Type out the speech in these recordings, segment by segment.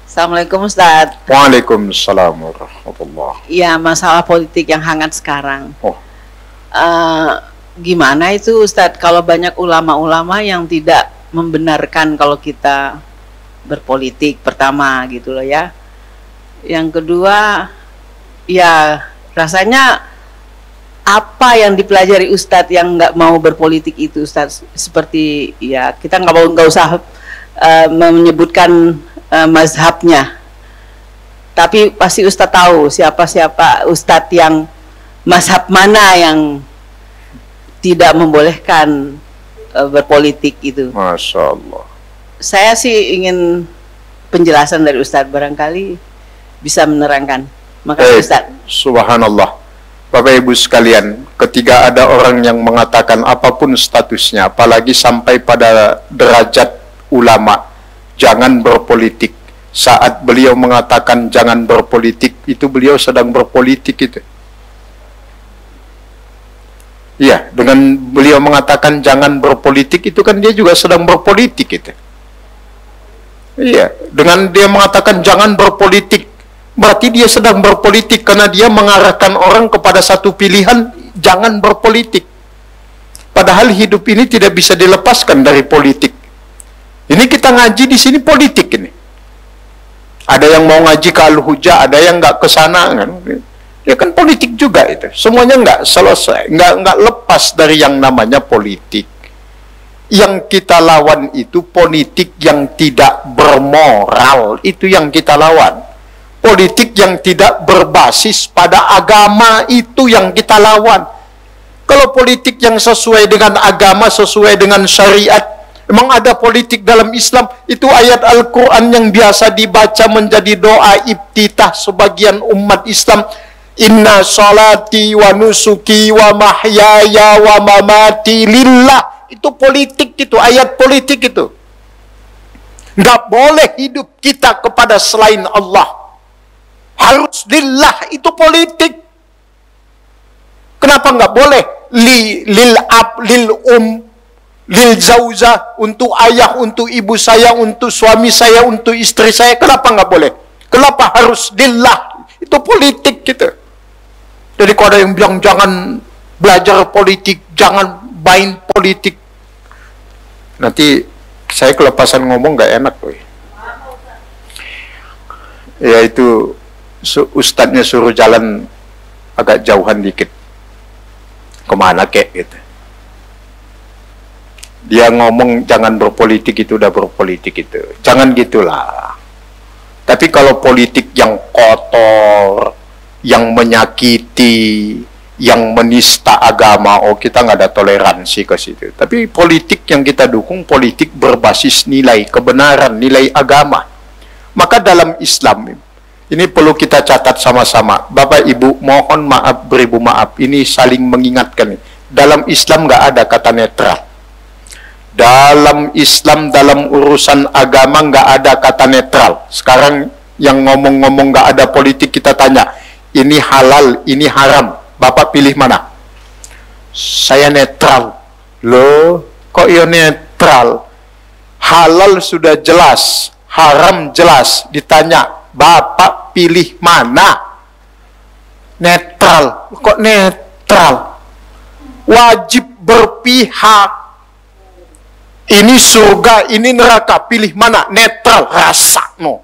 Assalamualaikum Ustadz. Waalaikumsalam warahmatullah. Ya, masalah politik yang hangat sekarang. Oh. Gimana itu Ustadz kalau banyak ulama-ulama yang tidak membenarkan kalau kita berpolitik, pertama gitu loh ya. Yang kedua, ya rasanya apa yang dipelajari Ustadz yang nggak mau berpolitik itu Ustadz, seperti ya kita nggak usah menyebutkan mazhabnya, tapi pasti Ustadz tahu siapa Ustadz yang mazhab mana yang tidak membolehkan berpolitik itu. Masya Allah. Saya sih ingin penjelasan dari Ustadz, barangkali bisa menerangkan. Makasih Ustadz. Subhanallah. Bapak Ibu sekalian, ketika ada orang yang mengatakan apapun statusnya, apalagi sampai pada derajat ulama, jangan berpolitik. Saat beliau mengatakan jangan berpolitik, itu beliau sedang berpolitik itu. Iya, dengan beliau mengatakan jangan berpolitik, itu kan dia juga sedang berpolitik itu. Iya, dengan dia mengatakan jangan berpolitik, berarti dia sedang berpolitik karena dia mengarahkan orang kepada satu pilihan, jangan berpolitik. Padahal hidup ini tidak bisa dilepaskan dari politik. Ini kita ngaji di sini politik ini. Ada yang mau ngaji ke Al-Hujah, ada yang nggak ke sana kan. Ya kan politik juga itu. Semuanya nggak selesai, nggak lepas dari yang namanya politik. Yang kita lawan itu politik yang tidak bermoral, itu yang kita lawan. Politik yang tidak berbasis pada agama, itu yang kita lawan. Kalau politik yang sesuai dengan agama, sesuai dengan syariat, emang ada politik dalam Islam, itu ayat Al-Quran yang biasa dibaca menjadi doa iftitah sebagian umat Islam. Inna salati wa nusuki wa mahyaya wa mamati lillah. Itu politik, itu ayat politik itu. Nggak boleh hidup kita kepada selain Allah. Harus lillah, itu politik. Kenapa nggak boleh? Lil zauza, untuk ayah, untuk ibu saya, untuk suami saya, untuk istri saya. Kenapa nggak boleh? Kenapa harus lillah? Itu politik gitu. Jadi kalau ada yang bilang jangan belajar politik, jangan main politik, nanti saya kelepasan ngomong nggak enak loh. Ya itu ustadznya suruh jalan agak jauhan dikit. Kemana kek gitu. Dia ngomong jangan berpolitik, itu udah berpolitik itu. Jangan gitulah. Tapi kalau politik yang kotor, yang menyakiti, yang menista agama, oh kita nggak ada toleransi ke situ. Tapi politik yang kita dukung, politik berbasis nilai kebenaran, nilai agama. Maka dalam Islam, ini perlu kita catat sama-sama. Bapak Ibu, mohon maaf, beribu maaf. Ini saling mengingatkan. Dalam Islam nggak ada kata netral. Dalam Islam, dalam urusan agama nggak ada kata netral. Sekarang yang ngomong-ngomong nggak ada politik, kita tanya, ini halal, ini haram, Bapak pilih mana? Saya netral. Loh, kok ya netral? Halal sudah jelas, haram jelas. Ditanya, Bapak pilih mana? Netral. Kok netral? Wajib berpihak. Ini surga, ini neraka, pilih mana? Netral, rasa no.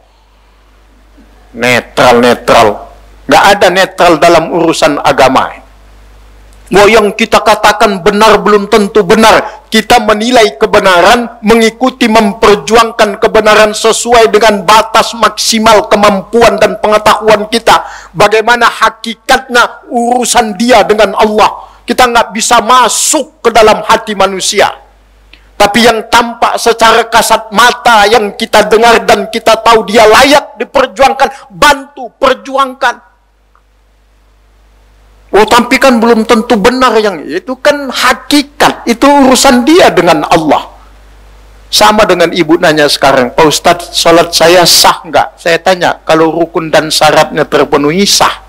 Netral. Nggak ada netral dalam urusan agama. Mau yang kita katakan benar belum tentu benar. Kita menilai kebenaran, mengikuti, memperjuangkan kebenaran sesuai dengan batas maksimal kemampuan dan pengetahuan kita. Bagaimana hakikatnya urusan dia dengan Allah. Kita nggak bisa masuk ke dalam hati manusia. Tapi yang tampak secara kasat mata, yang kita dengar dan kita tahu dia layak diperjuangkan, bantu, perjuangkan. Oh, tapi kan belum tentu benar yang itu, kan hakikat, itu urusan dia dengan Allah. Sama dengan ibu nanya sekarang, Pak Ustadz, sholat saya sah nggak? Saya tanya, kalau rukun dan syaratnya terpenuhi sah.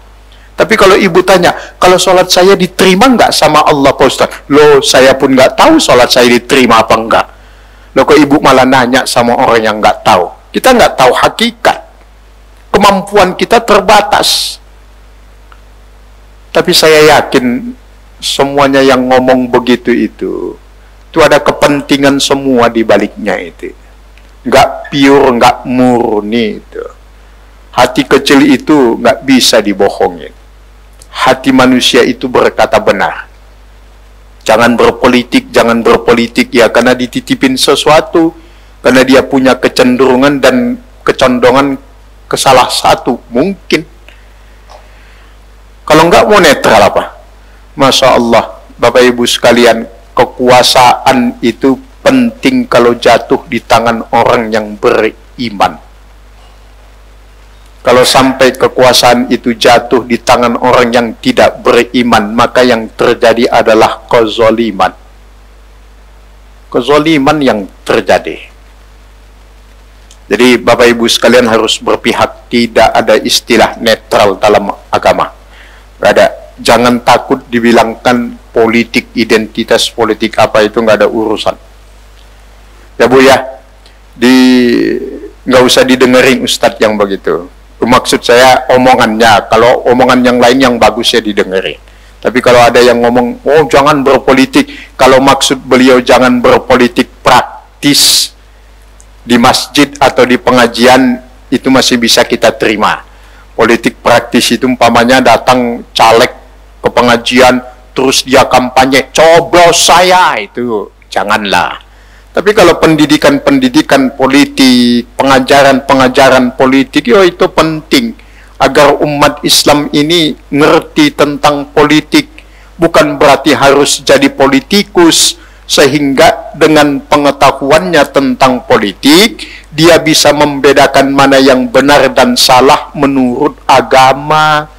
Tapi kalau ibu tanya, kalau sholat saya diterima nggak sama Allah Pak Ustadz? Loh, saya pun nggak tahu sholat saya diterima apa enggak. Loh, kok ibu malah nanya sama orang yang nggak tahu? Kita nggak tahu hakikat. kemampuan kita terbatas. Tapi saya yakin semuanya yang ngomong begitu itu ada kepentingan semua di baliknya itu. Nggak pure, nggak murni itu. Hati kecil itu nggak bisa dibohongin. Hati manusia itu berkata benar. Jangan berpolitik ya karena dititipin sesuatu, karena dia punya kecenderungan dan kecondongan ke salah satu mungkin. Kalau nggak mau netral apa? Masya Allah, Bapak Ibu sekalian, kekuasaan itu penting kalau jatuh di tangan orang yang beriman. Kalau sampai kekuasaan itu jatuh di tangan orang yang tidak beriman, maka yang terjadi adalah kezaliman. Kezaliman yang terjadi. Jadi Bapak Ibu sekalian harus berpihak, tidak ada istilah netral dalam agama. Gak ada. Jangan takut dibilangkan politik, identitas politik apa itu, nggak ada urusan. Ya Bu ya, nggak usah didengerin Ustadz yang begitu. Maksud saya omongannya, kalau omongan yang lain yang bagus ya didengerin. Tapi kalau ada yang ngomong, oh jangan berpolitik, kalau maksud beliau jangan berpolitik praktis di masjid atau di pengajian, itu masih bisa kita terima. Politik praktis itu umpamanya datang caleg ke pengajian, terus dia kampanye, coblos saya, itu janganlah. Tapi kalau pendidikan politik, pengajaran politik, ya itu penting agar umat Islam ini ngerti tentang politik. Bukan berarti harus jadi politikus, sehingga dengan pengetahuannya tentang politik, dia bisa membedakan mana yang benar dan salah menurut agama.